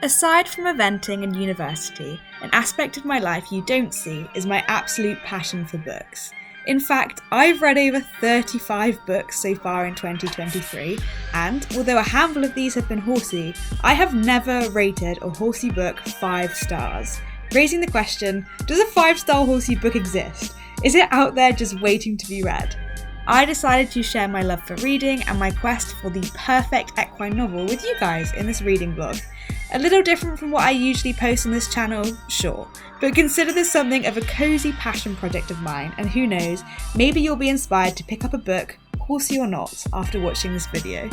Aside from eventing and university, an aspect of my life you don't see is my absolute passion for books. In fact, I've read over 35 books so far in 2023, and although a handful of these have been Horsey, I have never rated a Horsey book 5 stars. Raising the question, does a 5-star Horsey book exist? Is it out there just waiting to be read? I decided to share my love for reading and my quest for the perfect equine novel with you guys in this reading vlog. A little different from what I usually post on this channel, sure, but consider this something of a cosy passion project of mine, and who knows, maybe you'll be inspired to pick up a book, Horsey or not, after watching this video.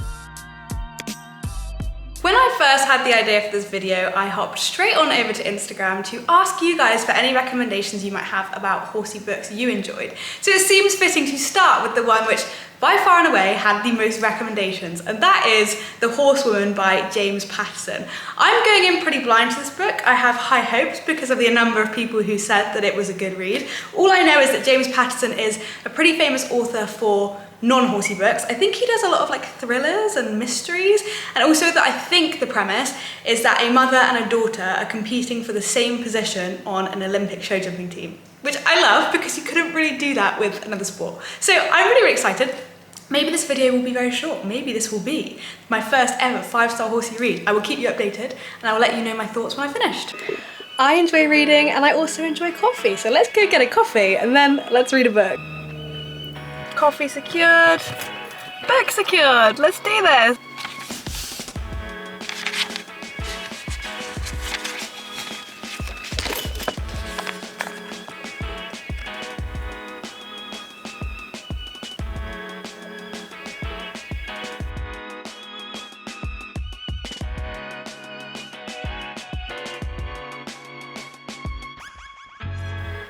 When I first had the idea for this video, I hopped straight on over to Instagram to ask you guys for any recommendations you might have about Horsey books you enjoyed. So it seems fitting to start with the one which by far and away had the most recommendations, and that is The Horsewoman by James Patterson. I'm going in pretty blind to this book. I have high hopes because of the number of people who said that it was a good read. All I know is that James Patterson is a pretty famous author for non-Horsey books. I think he does a lot of like thrillers and mysteries, and also that I think the premise is that a mother and a daughter are competing for the same position on an Olympic show jumping team, which I love because you couldn't really do that with another sport. So I'm really, really excited. Maybe this video will be very short. Maybe this will be my first ever 5-star Horsey read. I will keep you updated and I will let you know my thoughts when I've finished. I enjoy reading and I also enjoy coffee, so let's go get a coffee and then let's read a book. Coffee secured, book secured, let's do this.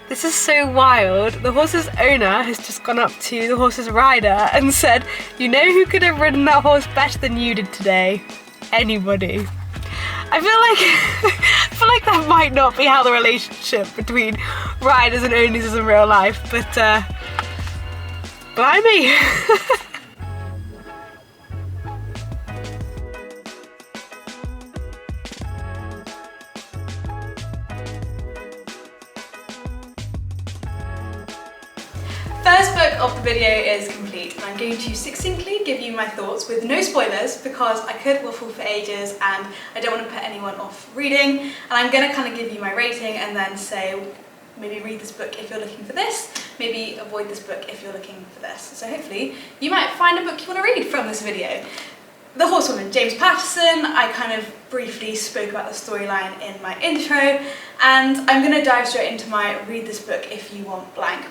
This is so wild. The horse's owner has just gone up to the horse's rider and said, "You know who could have ridden that horse better than you did today? Anybody." I feel like that might not be how the relationship between riders and owners is in real life, but blimey. First book of the video is complete, and I'm going to succinctly give you my thoughts with no spoilers because I could waffle for ages and I don't want to put anyone off reading, and I'm going to kind of give you my rating and then say maybe read this book if you're looking for this, maybe avoid this book if you're looking for this. So hopefully you might find a book you want to read from this video. The Horsewoman, James Patterson. I kind of briefly spoke about the storyline in my intro, and I'm going to dive straight into my read this book if you want blank.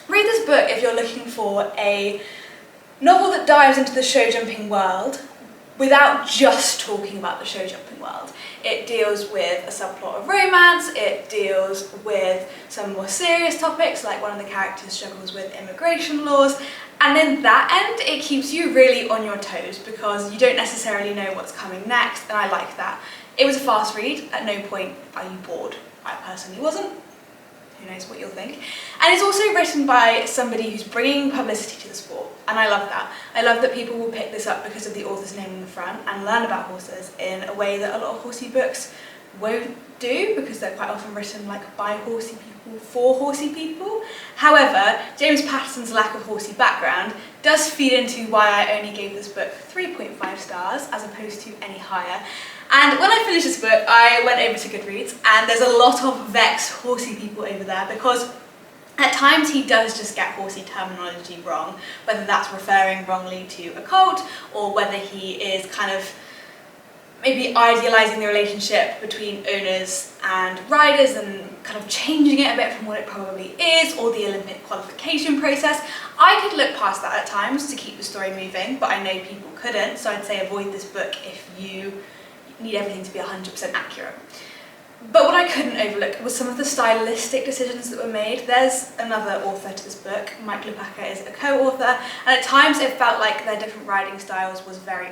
Read this book if you're looking for a novel that dives into the show jumping world without just talking about the show jumping world. It deals with a subplot of romance, it deals with some more serious topics like one of the characters struggles with immigration laws, and in that end it keeps you really on your toes because you don't necessarily know what's coming next, and I like that. It was a fast read, at no point are you bored. I personally wasn't. Who knows what you'll think. And it's also written by somebody who's bringing publicity to the sport, and I love that. I love that people will pick this up because of the author's name in the front and learn about horses in a way that a lot of Horsey books won't do because they're quite often written like by Horsey people for Horsey people. However, James Patterson's lack of Horsey background does feed into why I only gave this book 3.5 stars as opposed to any higher. And when I finished this book, I went over to Goodreads, and there's a lot of vexed Horsey people over there because at times he does just get Horsey terminology wrong, whether that's referring wrongly to a colt or whether he is kind of maybe idealising the relationship between owners and riders and kind of changing it a bit from what it probably is, or the Olympic qualification process. I could look past that at times to keep the story moving, but I know people couldn't, so I'd say avoid this book if you need everything to be 100% accurate. But what I couldn't overlook was some of the stylistic decisions that were made. There's another author to this book, Mike Lupaka is a co-author, and at times it felt like their different writing styles was very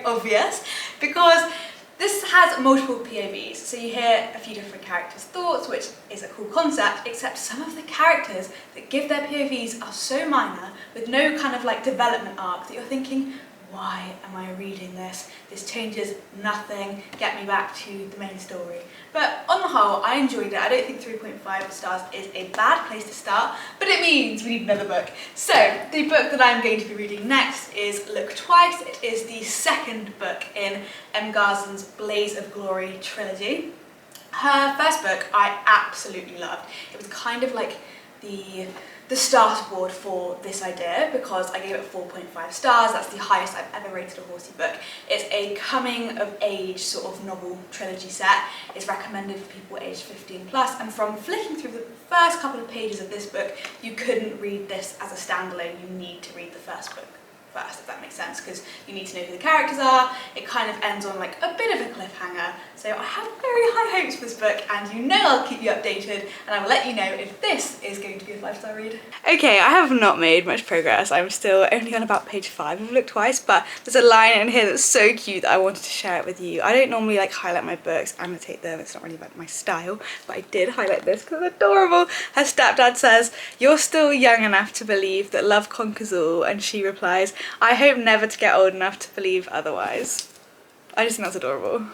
obvious because this has multiple POVs, so you hear a few different characters' thoughts, which is a cool concept, except some of the characters that give their POVs are so minor with no kind of like development arc that you're thinking, why am I reading this? This changes nothing, get me back to the main story. But on the whole, I enjoyed it. I don't think 3.5 stars is a bad place to start, but it means we need another book. So the book that I'm going to be reading next is Look Twice. It is the second book in M. Garzon's Blaze of Glory trilogy. Her first book I absolutely loved. It was kind of like the starterboard for this idea because I gave it 4.5 stars. That's the highest I've ever rated a Horsey book. It's a coming of age sort of novel trilogy set. It's recommended for people aged 15 plus, and from flicking through the first couple of pages of this book, you couldn't read this as a standalone. You need to read the first book first, if that makes sense, because you need to know who the characters are. It kind of ends on like a bit of a cliffhanger. So I have very high hopes for this book, and you know I'll keep you updated, and I will let you know if this is going to be a 5-star read. Okay, I have not made much progress. I'm still only on about page 5 of Look Twice, but there's a line in here that's so cute that I wanted to share it with you. I don't normally like highlight my books, annotate them, it's not really like my style, but I did highlight this because it's adorable. Her stepdad says, "You're still young enough to believe that love conquers all," and she replies, "I hope never to get old enough to believe otherwise." I just think that's adorable.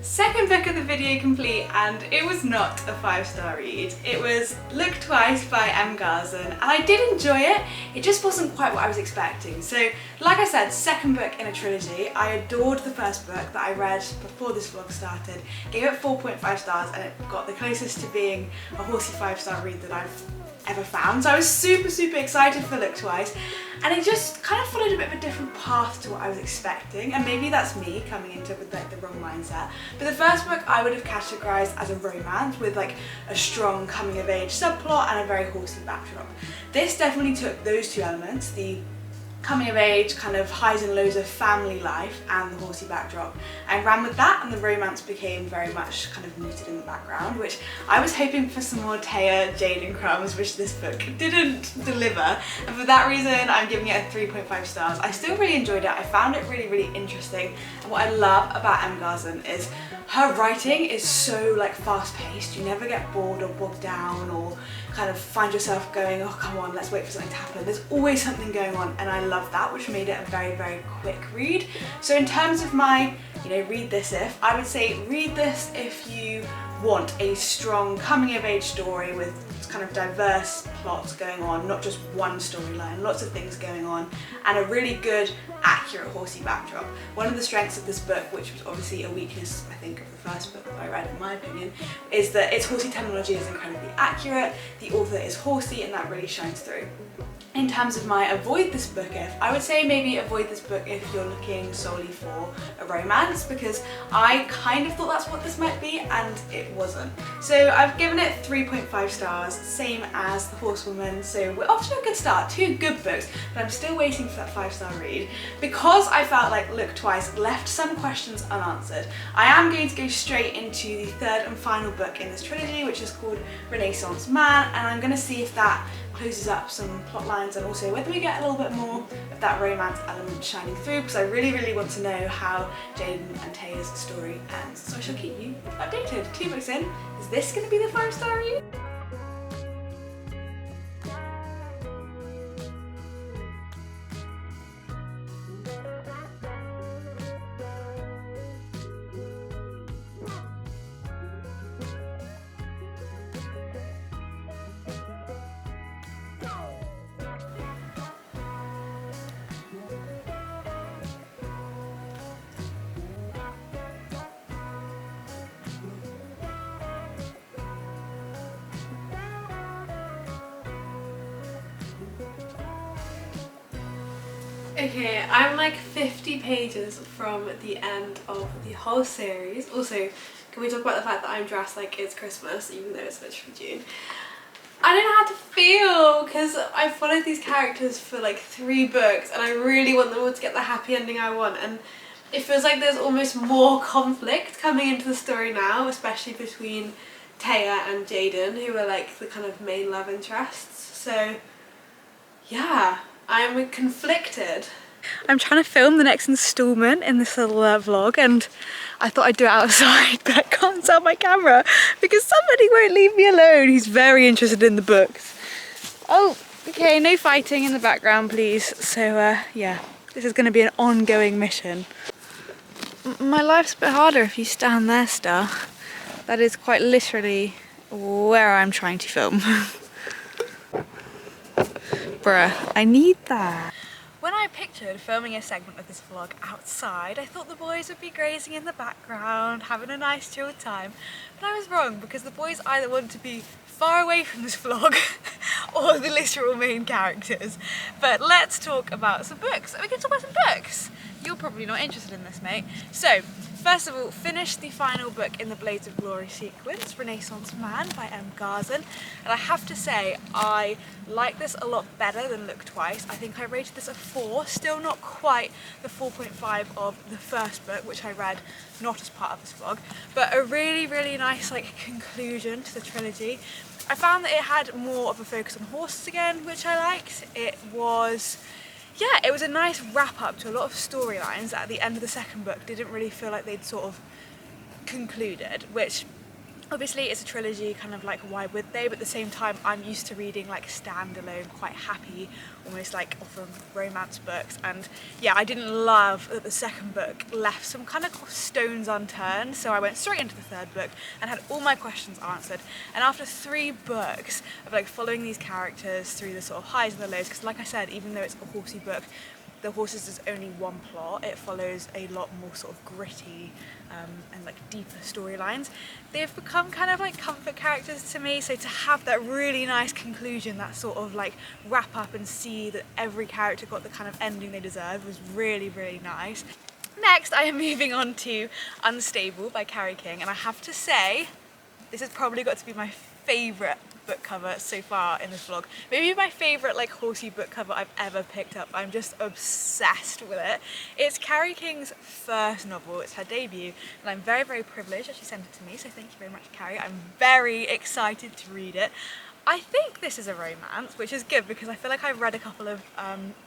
Second book of the video complete, and it was not a 5-star read. It was Look Twice by M. Garzon, and I did enjoy it. It just wasn't quite what I was expecting. So, like I said, second book in a trilogy. I adored the first book that I read before this vlog started. Gave it 4.5 stars, and it got the closest to being a Horsey 5-star read that I've ever found. So I was super excited for Look Twice, and it just kind of followed a bit of a different path to what I was expecting, and maybe that's me coming into it with like the wrong mindset. But the first book I would have categorised as a romance with like a strong coming of age subplot and a very Horsey backdrop. This definitely took those two elements, the coming of age, kind of highs and lows of family life and the Horsey backdrop, and ran with that, and the romance became very much kind of muted in the background, which I was hoping for some more Taya, Jaden crumbs, which this book didn't deliver, and for that reason I'm giving it a 3.5 stars. I still really enjoyed it. I found it really interesting, and what I love about M. Garzon is her writing is so like fast-paced. You never get bored or bogged down or kind of find yourself going, oh come on, let's wait for something to happen. There's always something going on, and I love that, which made it a very quick read. So in terms of my, read this if, I would say read this if you want a strong coming of age story with kind of diverse plots going on, not just one storyline, lots of things going on, and a really good, accurate Horsey backdrop. One of the strengths of this book, which was obviously a weakness, I think, of the first book that I read, in my opinion, is that its Horsey terminology is incredibly accurate, the author is Horsey, and that really shines through. In terms of my avoid this book if, I would say maybe avoid this book if you're looking solely for a romance, because I kind of thought that's what this might be, and it wasn't. So I've given it 3.5 stars, same as The Horsewoman, so we're off to a good start. 2 good books, but I'm still waiting for that 5-star read. Because I felt like Look Twice left some questions unanswered, I am going to go straight into the third and final book in this trilogy, which is called Renaissance Man, and I'm going to see if that closes up some plot lines, and also whether we get a little bit more of that romance element shining through, because I really want to know how Jaden and Taya's story ends. So I shall keep you updated. 2 books in, is this going to be the 5-star read? Okay, I'm like 50 pages from the end of the whole series. Also, can we talk about the fact that I'm dressed like it's Christmas, even though it's literally June? I don't know how to feel, because I followed these characters for like 3 books, and I really want them all to get the happy ending I want, and it feels like there's almost more conflict coming into the story now, especially between Taya and Jaden, who are like the kind of main love interests. So yeah, I'm conflicted. I'm trying to film the next installment in this little vlog, and I thought I'd do it outside, but I can't sell my camera because somebody won't leave me alone. He's very interested in the books. Oh, okay, no fighting in the background, please. So yeah, this is going to be an ongoing mission. My life's a bit harder if you stand there, Star. That is quite literally where I'm trying to film. Bruh, I need that. When I pictured filming a segment of this vlog outside, I thought the boys would be grazing in the background, having a nice chill time. But I was wrong, because the boys either want to be far away from this vlog or the literal main characters. But let's talk about some books. We can talk about some books. You're probably not interested in this, mate. So, first of all, finished the final book in the Blades of Glory sequence, Renaissance Man by M. Garzon. And I have to say, I like this a lot better than Look Twice. I think I rated this a 4, still not quite the 4.5 of the first book, which I read not as part of this vlog, but a really, really nice conclusion to the trilogy. I found that it had more of a focus on horses again, which I liked. It was a nice wrap up to a lot of storylines that at the end of the second book didn't really feel like they'd sort of concluded, which obviously it's a trilogy, kind of why would they, but at the same time I'm used to reading standalone, quite happy, almost often romance books, and yeah, I didn't love that the second book left some kind of stones unturned, so I went straight into the third book and had all my questions answered. And after 3 books of following these characters through the sort of highs and the lows, because like I said, even though it's a horsey book, the horses is only one plot, it follows a lot more sort of gritty and deeper storylines. They've become kind of comfort characters to me, so to have that really nice conclusion, that sort of wrap up and see that every character got the kind of ending they deserved was really, really nice. Next, I am moving on to Unstable by Carrie King, and I have to say, this has probably got to be my favourite book cover so far in this vlog. Maybe my favourite horsey book cover I've ever picked up. I'm just obsessed with it. It's Carrie King's first novel, it's her debut, and I'm very, very privileged that she sent it to me, so thank you very much, Carrie. I'm very excited to read it. I think this is a romance, which is good because I feel like I've read a couple of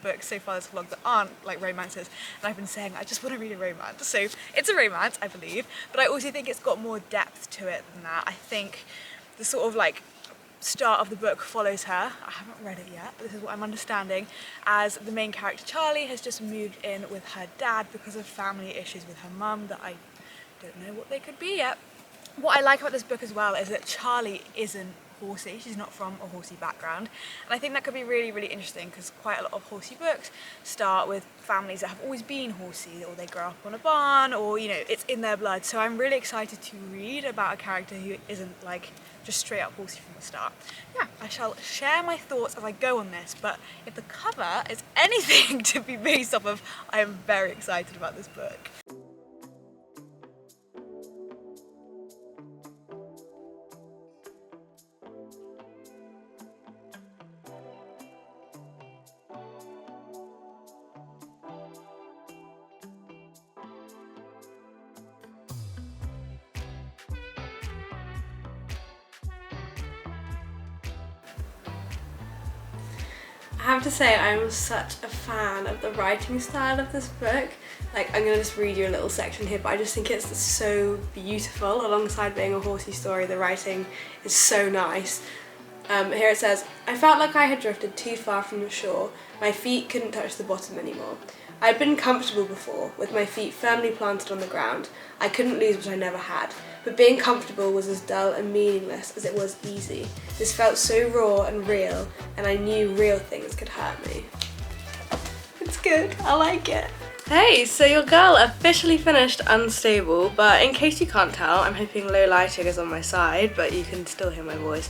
books so far this vlog that aren't romances, and I've been saying I just want to read a romance. So it's a romance, I believe, but I also think it's got more depth to it than that. I think the sort of start of the book follows her, I haven't read it yet, but this is what I'm understanding, as the main character Charlie has just moved in with her dad because of family issues with her mum that I don't know what they could be yet. What I like about this book as well is that Charlie isn't horsey, she's not from a horsey background, and I think that could be really, really interesting because quite a lot of horsey books start with families that have always been horsey, or they grow up on a barn, or it's in their blood. So I'm really excited to read about a character who isn't just straight up horsey from the start. Yeah, I shall share my thoughts as I go on this, but if the cover is anything to be based off of, I am very excited about this book. I have to say I'm such a fan of the writing style of this book. I'm gonna just read you a little section here, but I just think it's so beautiful. Alongside being a horsey story, the writing is so nice. Here it says, I felt like I had drifted too far from the shore. My feet couldn't touch the bottom anymore. I had been comfortable before, with my feet firmly planted on the ground. I couldn't lose what I never had. But being comfortable was as dull and meaningless as it was easy. This felt so raw and real, and I knew real things could hurt me. It's good, I like it. Hey, so your girl officially finished Unstable, but in case you can't tell, I'm hoping low lighting is on my side, but you can still hear my voice.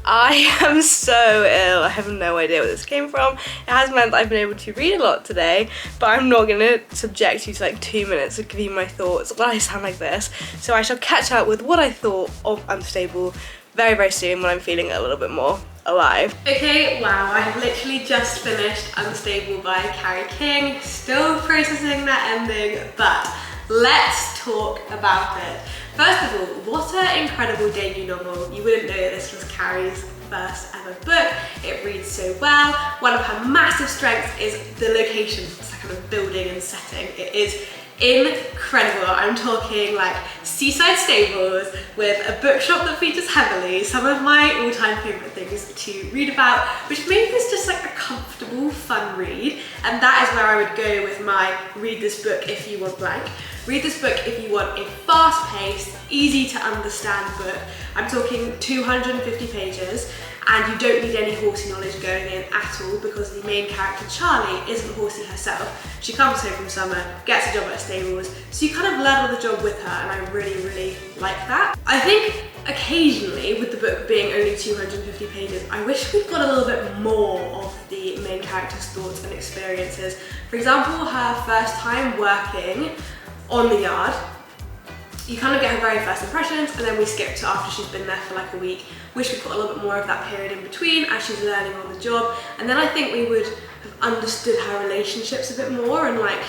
I am so ill, I have no idea where this came from. It has meant that I've been able to read a lot today, but I'm not gonna subject you to 2 minutes to give you my thoughts while I sound like this. So I shall catch up with what I thought of Unstable very, very soon when I'm feeling a little bit more alive. Okay, wow, I have literally just finished Unstable by Carrie King. Still processing that ending, but let's talk about it. First of all, what an incredible debut novel. You wouldn't know this was Carrie's first ever book. It reads so well. One of her massive strengths is the location, it's a kind of building and setting. It is incredible. I'm talking like seaside stables with a bookshop that features heavily, some of my all-time favourite things to read about, which make this just like a comfortable, fun read. And that is where I would go with my read this book if you want blank. Read this book if you want a fast-paced, easy to understand book. I'm talking 250 pages, and you don't need any Horsey knowledge going in at all, because the main character, Charlie, isn't Horsey herself. She comes home from summer, gets a job at stables, so you kind of learn on the job with her, and I really, really like that. I think occasionally, with the book being only 250 pages, I wish we'd got a little bit more of the main character's thoughts and experiences. For example, her first time working on the yard, you kind of get her very first impressions, and then we skip to after she's been there for like a week. Wish we'd got a little bit more of that period in between as she's learning on the job, and then I think we would have understood her relationships a bit more and like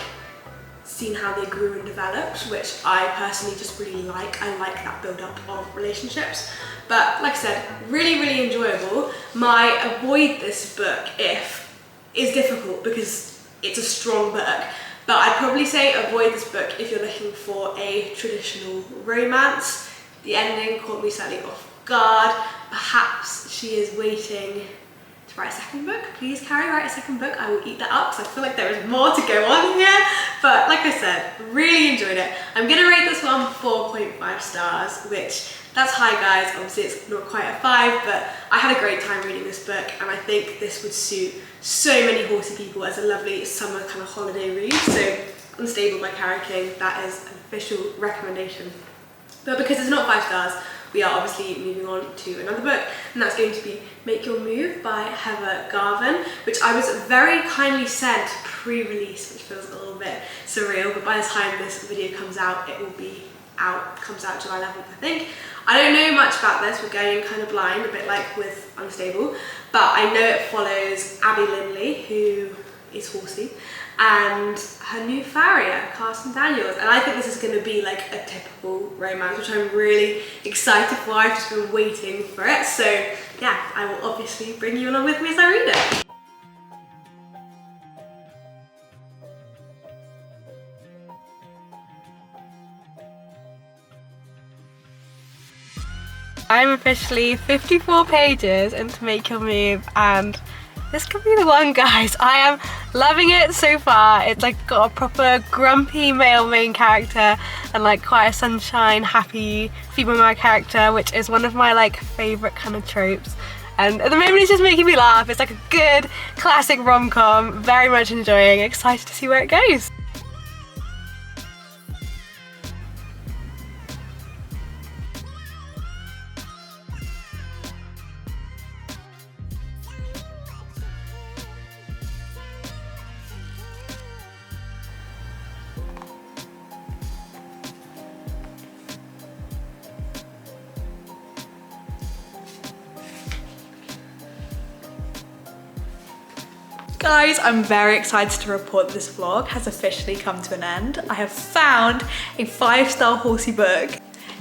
seen how they grew and developed, which I personally just really like. I like that build-up of relationships. But like I said, really, really enjoyable. My avoid this book if is difficult because it's a strong book. But I'd probably say avoid this book if you're looking for a traditional romance. The ending caught me slightly off guard. Perhaps she is waiting to write a second book. Please, Carrie, write a second book. I will eat that up because I feel like there is more to go on here. But like I said, really enjoyed it. I'm gonna rate this one 4.5 stars, which that's high, guys. Obviously it's not quite a 5, but I had a great time reading this book, and I think this would suit so many Horsey people as a lovely summer kind of holiday read. So Unstable by Carrie King, that is an official recommendation. But because it's not 5 stars, we are obviously moving on to another book, and that's going to be Make Your Move by Heather Garvin, which I was very kindly sent pre-release, which feels a little bit surreal, but by the time this video comes out, it will be out. It comes out July 11th, I think. I don't know much about this, we're going kind of blind, a bit like with Unstable, but I know it follows Abby Lindley, who is Horsey, and her new farrier, Carson Daniels, and I think this is going to be like a typical romance, which I'm really excited for. I've just been waiting for it, so yeah, I will obviously bring you along with me as I read it. I'm officially 54 pages into Make Your Move, and this could be the one, guys. I am loving it so far. It's like got a proper grumpy male main character and like quite a sunshine, happy female male character, which is one of my like favourite kind of tropes. And at the moment it's just making me laugh. It's like a good classic rom-com, very much enjoying, excited to see where it goes. Guys, I'm very excited to report this vlog has officially come to an end. I have found a 5-star Horsey book.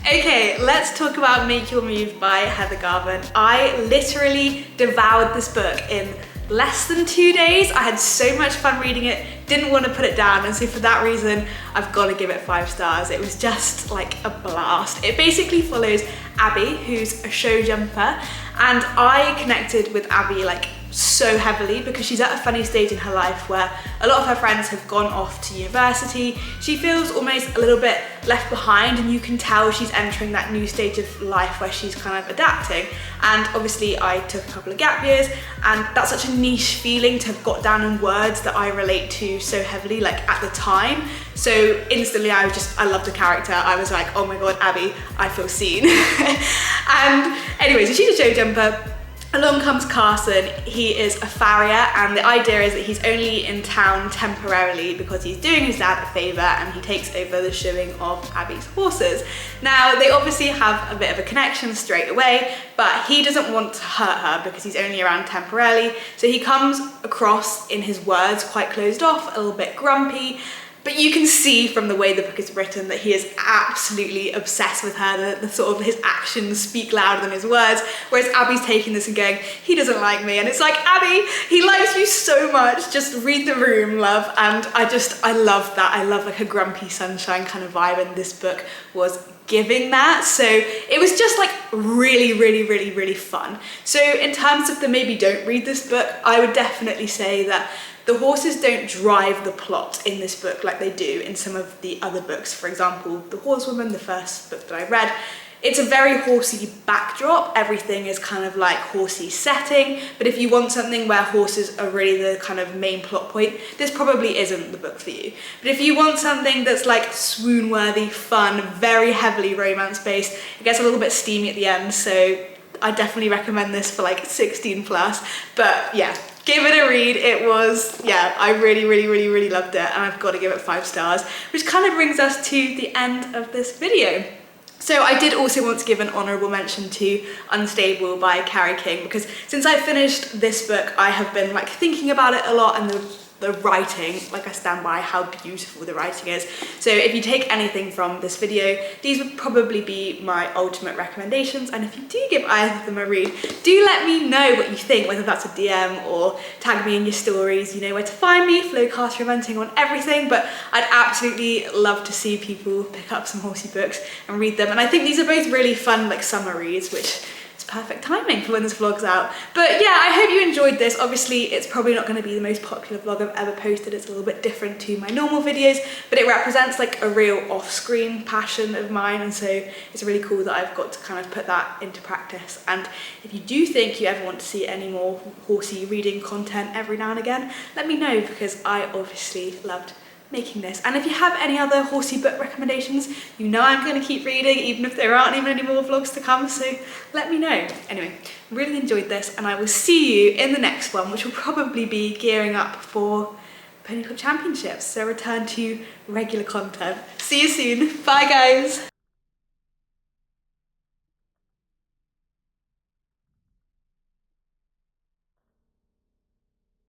Okay, let's talk about Make Your Move by Heather Garvin. I literally devoured this book in less than 2 days. I had so much fun reading it, didn't want to put it down, and so for that reason, I've got to give it 5 stars. It was just like a blast. It basically follows Abby, who's a show jumper, and I connected with Abby like so heavily because she's at a funny stage in her life where a lot of her friends have gone off to university. She feels almost a little bit left behind, and you can tell she's entering that new stage of life where she's kind of adapting. And obviously I took a couple of gap years, and that's such a niche feeling to have got down in words that I relate to so heavily, like at the time. So instantly I loved the character. I was like, oh my god, Abby, I feel seen. And anyway, so she's a show jumper. Along comes Carson. He is a farrier, and the idea is that he's only in town temporarily because he's doing his dad a favour, and he takes over the shoeing of Abby's horses. Now, they obviously have a bit of a connection straight away, but he doesn't want to hurt her because he's only around temporarily. So he comes across in his words quite closed off, a little bit grumpy, But you can see from the way the book is written that he is absolutely obsessed with her. The sort of his actions speak louder than his words, whereas Abby's taking this and going, he doesn't like me. And it's like, Abby, he likes you so much. Just read the room, love. And I love that. I love like a grumpy sunshine kind of vibe, and this book was giving that. So it was just like really fun. So in terms of the maybe don't read this book, I would definitely say that the horses don't drive the plot in this book like they do in some of the other books. For example, The Horsewoman, the first book that I read, it's a very horsey backdrop. Everything is kind of like horsey setting, but if you want something where horses are really the kind of main plot point, this probably isn't the book for you. But if you want something that's like swoon-worthy, fun, very heavily romance-based, it gets a little bit steamy at the end, so I definitely recommend this for like 16 plus. But yeah, give it a read. It was, yeah, I really loved it, and I've got to give it 5 stars, which kind of brings us to the end of this video. So I did also want to give an honourable mention to Unstable by Carrie King, because since I finished this book, I have been like thinking about it a lot, and the writing, like I stand by how beautiful the writing is. So if you take anything from this video, these would probably be my ultimate recommendations, and if you do give either of them a read, do let me know what you think, whether that's a DM or tag me in your stories. You know where to find me, Flowcast Reventing on everything, but I'd absolutely love to see people pick up some horsey books and read them. And I think these are both really fun like summer reads, which is perfect timing for when this vlog's out. But yeah, I hope you enjoyed this. Obviously it's probably not going to be the most popular vlog I've ever posted. It's a little bit different to my normal videos, but it represents like a real off-screen passion of mine, and so it's really cool that I've got to kind of put that into practice. And if you do think you ever want to see any more horsey reading content every now and again, let me know, because I obviously loved making this. And if you have any other horsey book recommendations, you know I'm going to keep reading even if there aren't even any more vlogs to come, so let me know. Anyway, really enjoyed this, and I will see you in the next one, which will probably be gearing up for Pony Club Championships, so return to regular content. See you soon. Bye guys.